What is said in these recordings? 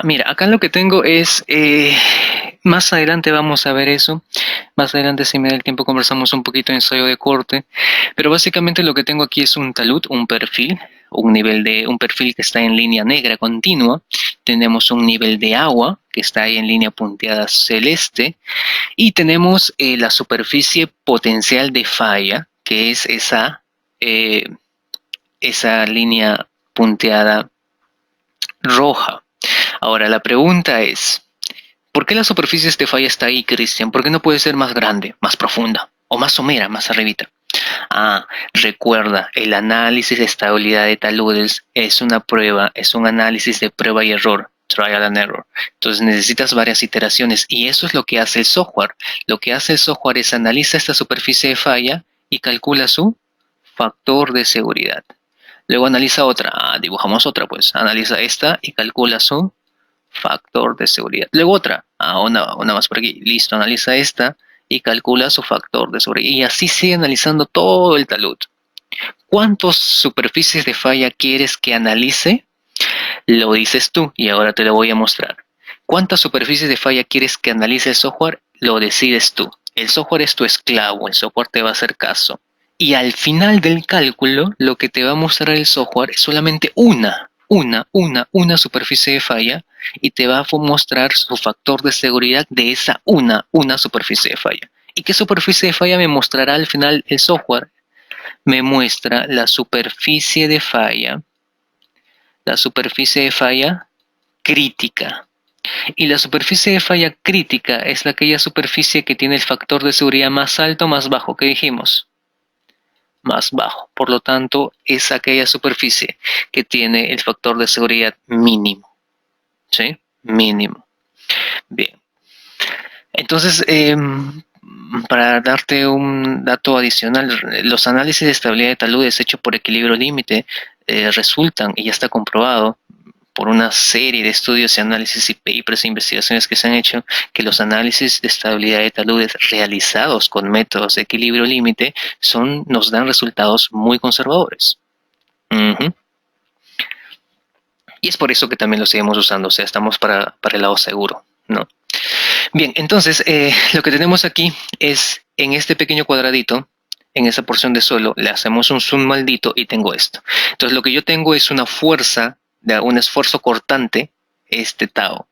Mira, acá lo que tengo es, más adelante vamos a ver eso, más adelante si me da el tiempo conversamos un poquito de ensayo de corte, pero básicamente lo que tengo aquí es un talud, un perfil, un perfil que está en línea negra continua, tenemos un nivel de agua que está ahí en línea punteada celeste, y tenemos la superficie potencial de falla, que es eh, esa línea punteada roja. Ahora, la pregunta es, ¿por qué la superficie de este falla está ahí, Cristian? ¿Por qué no puede ser más grande, más profunda o más somera, más arribita? Ah, recuerda, el análisis de estabilidad de taludes es una prueba, es un análisis de prueba y error, trial and error. Entonces necesitas varias iteraciones y eso es lo que hace el software. Lo que hace el software es analiza esta superficie de falla y calcula su factor de seguridad. Luego analiza otra, dibujamos otra pues, analiza esta y calcula su factor de seguridad. Luego otra, una más por aquí, listo, analiza esta y calcula su factor de seguridad. Y así sigue analizando todo el talud. ¿Cuántas superficies de falla quieres que analice? Lo dices tú y ahora te lo voy a mostrar. ¿Cuántas superficies de falla quieres que analice el software? Lo decides tú. El software es tu esclavo, el software te va a hacer caso. Y al final del cálculo, lo que te va a mostrar el software es solamente una superficie de falla y te va a mostrar su factor de seguridad de esa una superficie de falla. ¿Y qué superficie de falla me mostrará al final el software? Me muestra la superficie de falla crítica. Y la superficie de falla crítica es aquella superficie que tiene el factor de seguridad más alto o más bajo, que dijimos. Más bajo. Por lo tanto, es aquella superficie que tiene el factor de seguridad mínimo. ¿Sí? Mínimo. Bien. Entonces, para darte un dato adicional, los análisis de estabilidad de taludes hechos por equilibrio límite resultan, y ya está comprobado, por una serie de estudios y análisis y papers e investigaciones que se han hecho, que los análisis de estabilidad de taludes realizados con métodos de equilibrio límite nos dan resultados muy conservadores. Y es por eso que también lo seguimos usando, o sea, estamos para el lado seguro, ¿no? Bien, entonces, lo que tenemos aquí es, en este pequeño cuadradito, en esa porción de suelo, le hacemos un zoom maldito y tengo esto. Entonces, lo que yo tengo es una fuerza, un esfuerzo cortante, este tau,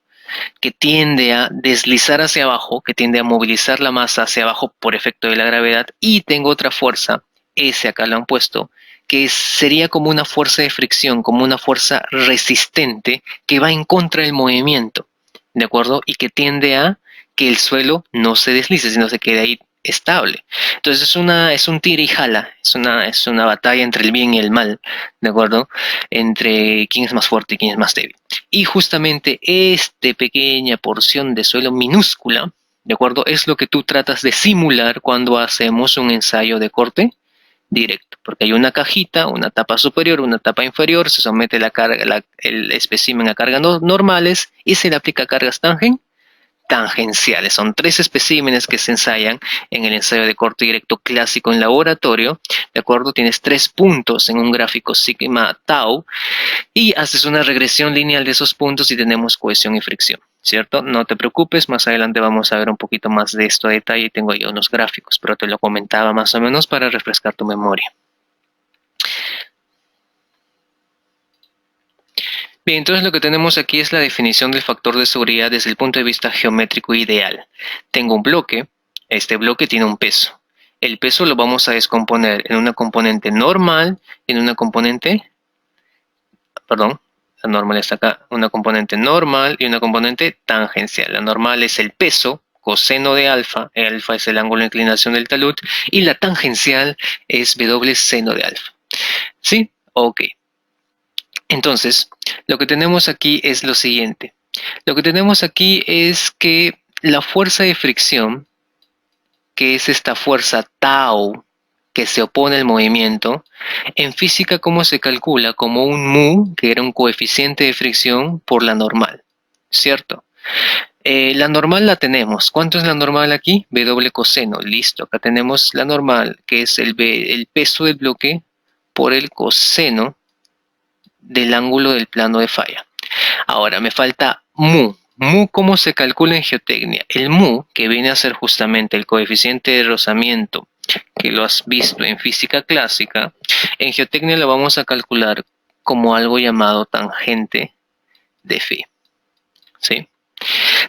que tiende a deslizar hacia abajo, que tiende a movilizar la masa hacia abajo por efecto de la gravedad, y tengo otra fuerza, S acá lo han puesto, que sería como una fuerza de fricción, como una fuerza resistente que va en contra del movimiento, ¿de acuerdo? Y que tiende a que el suelo no se deslice, sino se quede ahí estable. Entonces es un tira y jala, es una batalla entre el bien y el mal, ¿de acuerdo? Entre quién es más fuerte y quién es más débil. Y justamente esta pequeña porción de suelo minúscula, ¿de acuerdo? Es lo que tú tratas de simular cuando hacemos un ensayo de corte directo, porque hay una cajita, una tapa superior, una tapa inferior, se somete el espécimen a cargas normales y se le aplica cargas tangenciales. Son 3 especímenes que se ensayan en el ensayo de corte directo clásico en laboratorio, ¿de acuerdo? Tienes 3 puntos en un gráfico sigma tau y haces una regresión lineal de esos puntos y tenemos cohesión y fricción, ¿cierto? No te preocupes, más adelante vamos a ver un poquito más de esto a detalle. Tengo ahí unos gráficos, pero te lo comentaba más o menos para refrescar tu memoria. Bien, entonces lo que tenemos aquí es la definición del factor de seguridad desde el punto de vista geométrico ideal. Tengo un bloque, este bloque tiene un peso. El peso lo vamos a descomponer en una componente normal y en una componente, perdón, la normal está acá, una componente normal y una componente tangencial. La normal es el peso, coseno de alfa es el ángulo de inclinación del talud, y la tangencial es W seno de alfa. ¿Sí? Ok. Entonces, lo que tenemos aquí es lo siguiente. Lo que tenemos aquí es que la fuerza de fricción, que es esta fuerza tau que se opone al movimiento, en física, ¿cómo se calcula? Como un mu, que era un coeficiente de fricción, por la normal, ¿cierto? La normal la tenemos. ¿Cuánto es la normal aquí? W coseno. Listo. Acá tenemos la normal, que es el peso del bloque por el coseno del ángulo del plano de falla. Ahora me falta mu. Mu, ¿cómo se calcula en geotecnia? El mu, que viene a ser justamente el coeficiente de rozamiento, que lo has visto en física clásica, en geotecnia lo vamos a calcular como algo llamado tangente de phi. ¿Sí?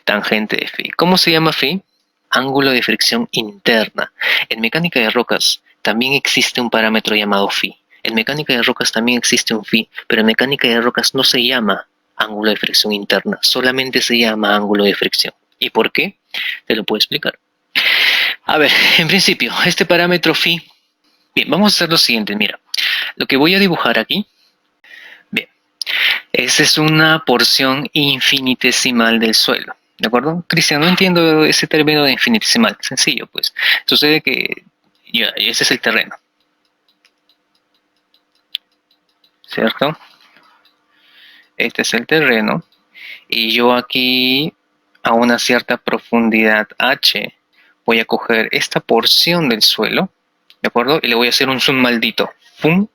Tangente de phi. ¿Cómo se llama phi? Ángulo de fricción interna. En mecánica de rocas también existe un parámetro llamado phi. En mecánica de rocas también existe un phi, pero en mecánica de rocas no se llama ángulo de fricción interna, solamente se llama ángulo de fricción. ¿Y por qué? Te lo puedo explicar. A ver, en principio, este parámetro phi. Bien, vamos a hacer lo siguiente, mira. Lo que voy a dibujar aquí, bien, esa es una porción infinitesimal del suelo. ¿De acuerdo? Cristian, no entiendo ese término de infinitesimal. Sencillo, pues. Sucede que ya, ese es el terreno. ¿Cierto? Este es el terreno. Y yo aquí, a una cierta profundidad h, voy a coger esta porción del suelo. ¿De acuerdo? Y le voy a hacer un zoom maldito. ¡Pum!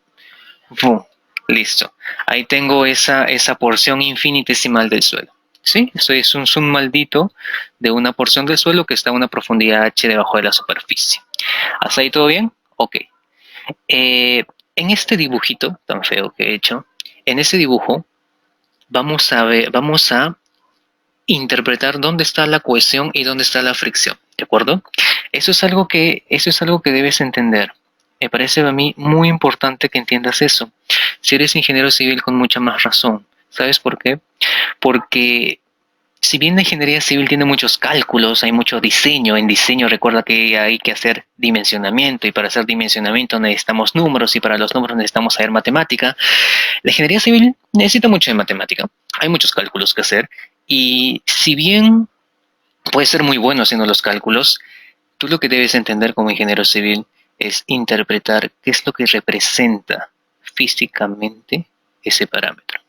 ¡Pum! Listo. Ahí tengo esa porción infinitesimal del suelo. ¿Sí? Eso es un zoom maldito de una porción del suelo que está a una profundidad h debajo de la superficie. ¿Hasta ahí todo bien? Ok. En este dibujito tan feo que he hecho, en ese dibujo vamos a interpretar dónde está la cohesión y dónde está la fricción. ¿De acuerdo? Eso es algo que debes entender. Me parece a mí muy importante que entiendas eso. Si eres ingeniero civil, con mucha más razón. ¿Sabes por qué? Porque si bien la ingeniería civil tiene muchos cálculos, hay mucho diseño, en diseño recuerda que hay que hacer dimensionamiento y para hacer dimensionamiento necesitamos números y para los números necesitamos saber matemática. La ingeniería civil necesita mucho de matemática, hay muchos cálculos que hacer y si bien puede ser muy bueno haciendo los cálculos, tú lo que debes entender como ingeniero civil es interpretar qué es lo que representa físicamente ese parámetro.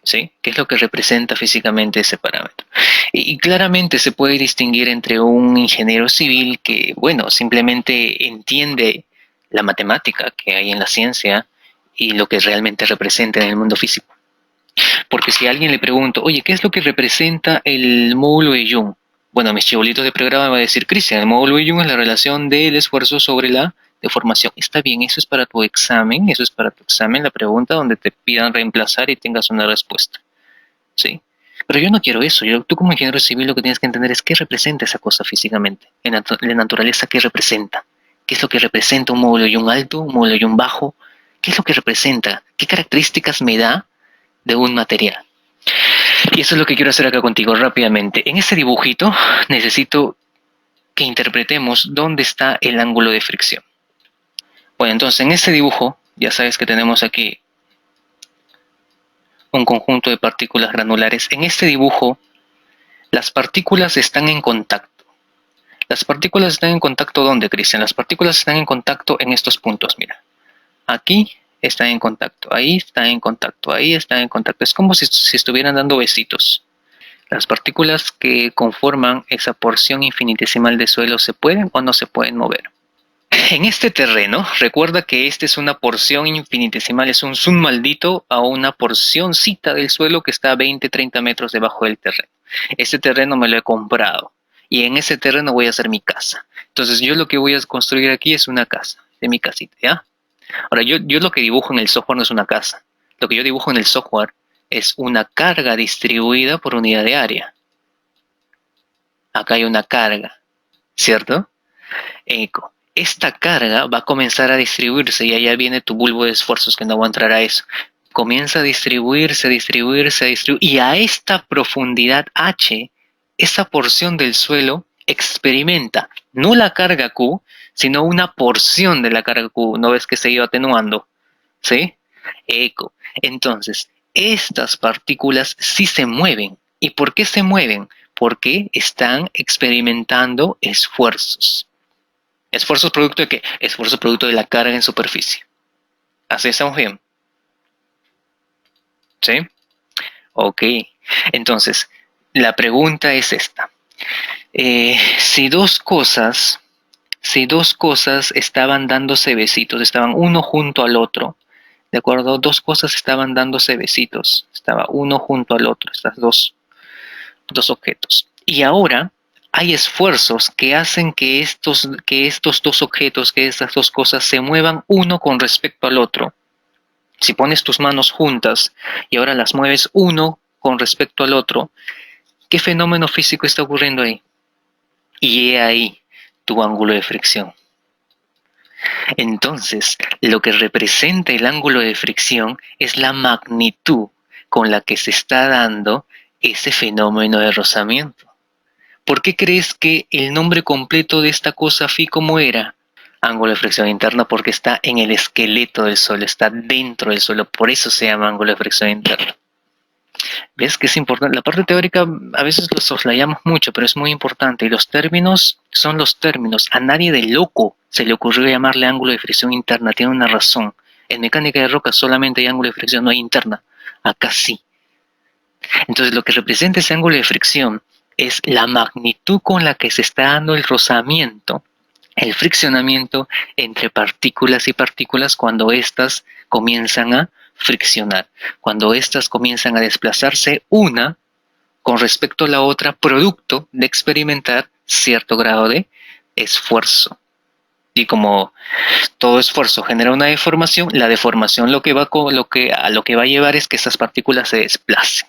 ¿Sí? ¿Qué es lo que representa físicamente ese parámetro? Y claramente se puede distinguir entre un ingeniero civil que, bueno, simplemente entiende la matemática que hay en la ciencia y lo que realmente representa en el mundo físico. Porque si a alguien le pregunto, oye, ¿qué es lo que representa el módulo de Young? Bueno, mis chibolitos de programa me va a decir, Cristian, el módulo de Young es la relación del esfuerzo sobre la deformación. Está bien, eso es para tu examen, la pregunta donde te pidan reemplazar y tengas una respuesta. ¿Sí? Pero yo no quiero eso. Tú como ingeniero civil lo que tienes que entender es qué representa esa cosa físicamente. En la naturaleza, ¿qué representa? ¿Qué es lo que representa un módulo y un alto, un módulo y un bajo? ¿Qué es lo que representa? ¿Qué características me da de un material? Y eso es lo que quiero hacer acá contigo rápidamente. En este dibujito necesito que interpretemos dónde está el ángulo de fricción. Bueno, entonces en este dibujo ya sabes que tenemos aquí un conjunto de partículas granulares. En este dibujo las partículas están en contacto. ¿Las partículas están en contacto dónde, Cristian? Las partículas están en contacto en estos puntos, mira. Aquí están en contacto, ahí están en contacto, ahí están en contacto. Es como si estuvieran dando besitos. Las partículas que conforman esa porción infinitesimal de suelo se pueden o no se pueden mover. En este terreno, recuerda que esta es una porción infinitesimal, es un zoom maldito a una porcióncita del suelo que está a 20-30 metros debajo del terreno. Este terreno me lo he comprado y en ese terreno voy a hacer mi casa. Entonces yo lo que voy a construir aquí es una casa, de mi casita, ¿ya? Ahora yo lo que dibujo en el software no es una casa. Lo que yo dibujo en el software es una carga distribuida por unidad de área. Acá hay una carga, ¿cierto? Eco. Esta carga va a comenzar a distribuirse y allá viene tu bulbo de esfuerzos que no voy a entrar a eso. Comienza a distribuirse, y a esta profundidad H, esa porción del suelo experimenta no la carga Q, sino una porción de la carga Q. ¿No ves que se iba atenuando? ¿Sí? Eco. Entonces, estas partículas sí se mueven. ¿Y por qué se mueven? Porque están experimentando esfuerzos. ¿Esfuerzos producto de qué? Esfuerzo producto de la carga en superficie. ¿Así estamos bien? ¿Sí? Ok. Entonces, la pregunta es esta. Si dos cosas estaban dándose besitos, estaban uno junto al otro, ¿de acuerdo? Dos cosas estaban dándose besitos, estaba uno junto al otro, estas dos objetos. Y ahora hay esfuerzos que hacen que estos dos objetos, que estas dos cosas se muevan uno con respecto al otro. Si pones tus manos juntas y ahora las mueves uno con respecto al otro, ¿qué fenómeno físico está ocurriendo ahí? Y he ahí tu ángulo de fricción. Entonces, lo que representa el ángulo de fricción es la magnitud con la que se está dando ese fenómeno de rozamiento. ¿Por qué crees que el nombre completo de esta cosa phi cómo era? Ángulo de fricción interna, porque está en el esqueleto del suelo, está dentro del suelo, por eso se llama ángulo de fricción interna. ¿Ves que es importante? La parte teórica a veces lo soslayamos mucho, pero es muy importante. Y los términos son los términos. A nadie de loco se le ocurrió llamarle ángulo de fricción interna. Tiene una razón. En mecánica de rocas solamente hay ángulo de fricción, no hay interna. Acá sí. Entonces lo que representa ese ángulo de fricción es la magnitud con la que se está dando el rozamiento, el friccionamiento entre partículas y partículas cuando éstas comienzan a friccionar, cuando éstas comienzan a desplazarse una con respecto a la otra, producto de experimentar cierto grado de esfuerzo. Y como todo esfuerzo genera una deformación, la deformación a lo que va a llevar es que esas partículas se desplacen.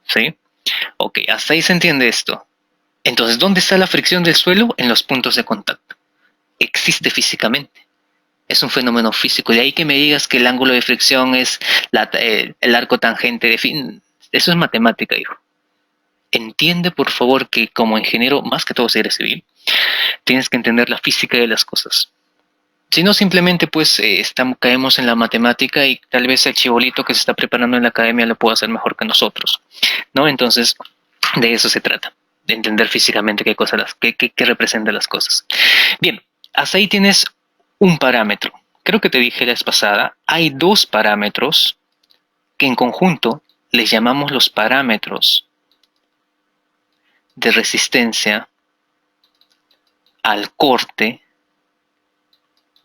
¿Sí? Ok, hasta ahí se entiende esto. Entonces, ¿dónde está la fricción del suelo? En los puntos de contacto. Existe físicamente. Es un fenómeno físico. De ahí que me digas que el ángulo de fricción es el arco tangente de fin. Eso es matemática, hijo. Entiende, por favor, que como ingeniero, más que todo si eres civil, tienes que entender la física de las cosas. Si no, simplemente pues caemos en la matemática y tal vez el chibolito que se está preparando en la academia lo pueda hacer mejor que nosotros, ¿no? Entonces, de eso se trata, de entender físicamente qué representan las cosas. Bien, hasta ahí tienes un parámetro. Creo que te dije la vez pasada, hay dos parámetros que en conjunto les llamamos los parámetros de resistencia al corte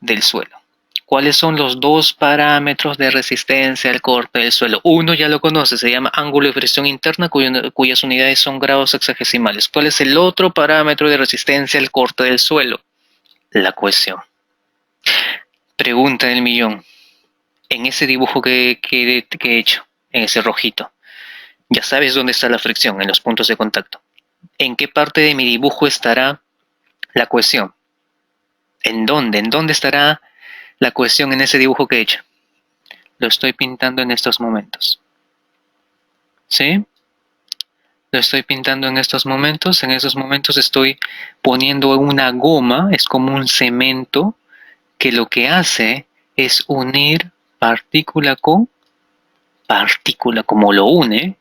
del suelo. ¿Cuáles son los dos parámetros de resistencia al corte del suelo? Uno ya lo conoces, se llama ángulo de fricción interna, cuyas unidades son grados sexagesimales. ¿Cuál es el otro parámetro de resistencia al corte del suelo? La cohesión. Pregunta del millón. En ese dibujo que he hecho, en ese rojito, ya sabes dónde está la fricción, en los puntos de contacto. ¿En qué parte de mi dibujo estará la cohesión? ¿En dónde? ¿En dónde estará la cohesión en ese dibujo que he hecho? Lo estoy pintando en estos momentos. ¿Sí? Lo estoy pintando en estos momentos. En esos momentos estoy poniendo una goma, es como un cemento, que lo que hace es unir partícula con partícula. Como lo une,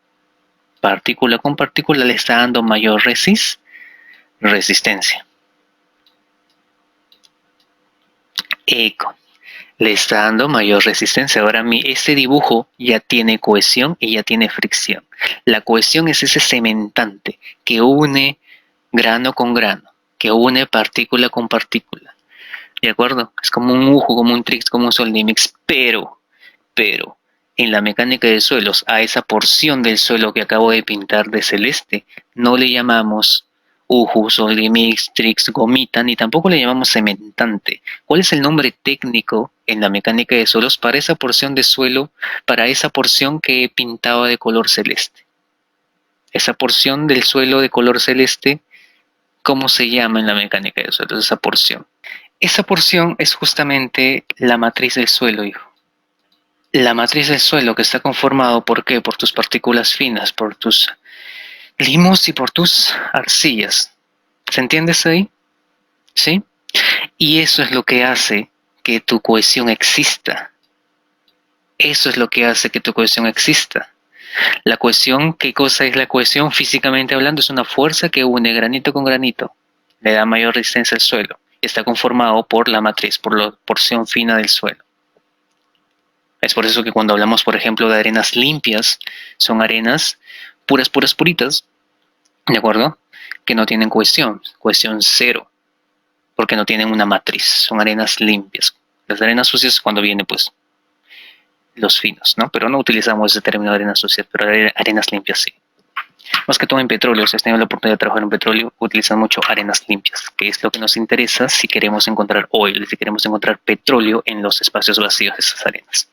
partícula con partícula, le está dando mayor resistencia. Eco. Le está dando mayor resistencia. Ahora este dibujo ya tiene cohesión y ya tiene fricción. La cohesión es ese cementante que une grano con grano, que une partícula con partícula. ¿De acuerdo? Es como un ujo, como un trix, como un soldimix, pero, en la mecánica de suelos, a esa porción del suelo que acabo de pintar de celeste, no le llamamos uju, soldimix, trix, gomita, ni tampoco le llamamos cementante. ¿Cuál es el nombre técnico en la mecánica de suelos para esa porción de suelo, para esa porción que he pintado de color celeste? Esa porción del suelo de color celeste, ¿cómo se llama en la mecánica de suelos esa porción? Esa porción es justamente la matriz del suelo, hijo. La matriz del suelo que está conformado, ¿por qué? Por tus partículas finas, por tus limos y por tus arcillas. ¿Se entiende eso ahí? ¿Sí? Y eso es lo que hace que tu cohesión exista. Eso es lo que hace que tu cohesión exista. La cohesión, ¿qué cosa es la cohesión? Físicamente hablando, es una fuerza que une granito con granito. Le da mayor resistencia al suelo. Está conformado por la matriz, por la porción fina del suelo. Es por eso que cuando hablamos, por ejemplo, de arenas limpias, son arenas puras, puras, puritas, ¿de acuerdo? Que no tienen cohesión cero, porque no tienen una matriz, son arenas limpias. Las arenas sucias cuando viene, pues, los finos, ¿no? Pero no utilizamos ese término de arenas sucias, pero arenas limpias sí. Más que todo en petróleo, si has tenido la oportunidad de trabajar en petróleo, utilizan mucho arenas limpias, que es lo que nos interesa si queremos encontrar oil, si queremos encontrar petróleo en los espacios vacíos de esas arenas.